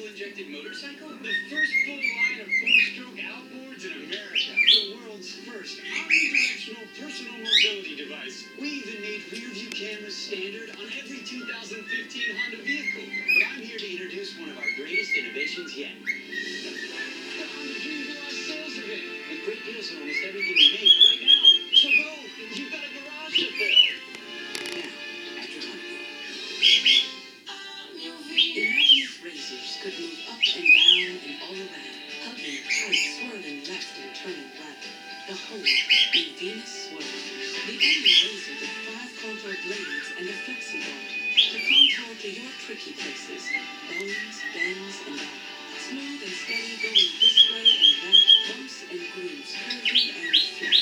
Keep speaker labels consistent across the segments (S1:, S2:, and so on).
S1: fuel-injected motorcycle? The first full line of four-stroke outboards in America. The world's first omnidirectional personal mobility device. We even made rear-view cameras standard on every 2015 Honda vehicle. But I'm here to introduce one of our greatest innovations yet. The Honda Dream Garage sales event. With great deals on almost everything we make right now. So go! You've got a garage to fill. Now, at your Honda. Imagine if racers could move up and down and all around, hugging tight, swirling left and turning right. The whole in Venus Swirl. The only razor with 5 contour blades and a flexi bar to contour to your tricky places. Bones, bends, and out. Smooth and steady going this way and that. Bumps and grooves, curvy and flat.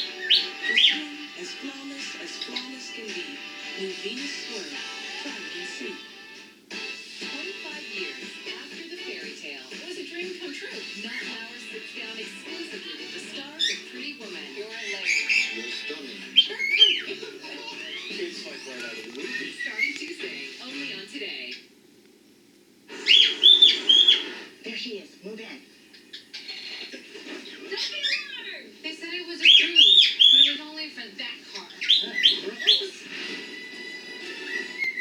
S1: For skin as flawless can be. New Venus Swirl. Try it and see.
S2: 25 years after the fairy tale, it was a dream come true. Matt Lauer sits down exclusively with the stars of Pretty Woman. You're late.
S3: You're stunning. It's like right out of the movie.
S2: Starting Tuesday, only on Today.
S4: There she is. Move in.
S2: They said it was approved, but it was only for that car.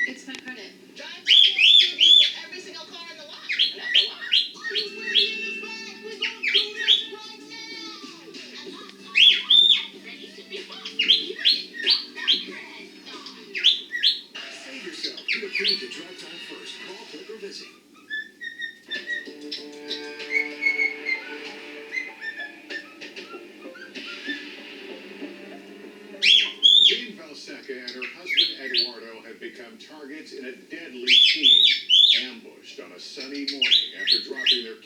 S2: It's my credit.
S4: Drive for every single car in the lot. That's a lot. Are you ready in the back? We're going to do this right now. Ready to be fun.
S3: Save yourself. Get approved at Drive Time First. Call, click, or visit.
S5: Jane Valseca and her husband Eduardo have become targets in a deadly scheme, ambushed on a sunny morning after dropping their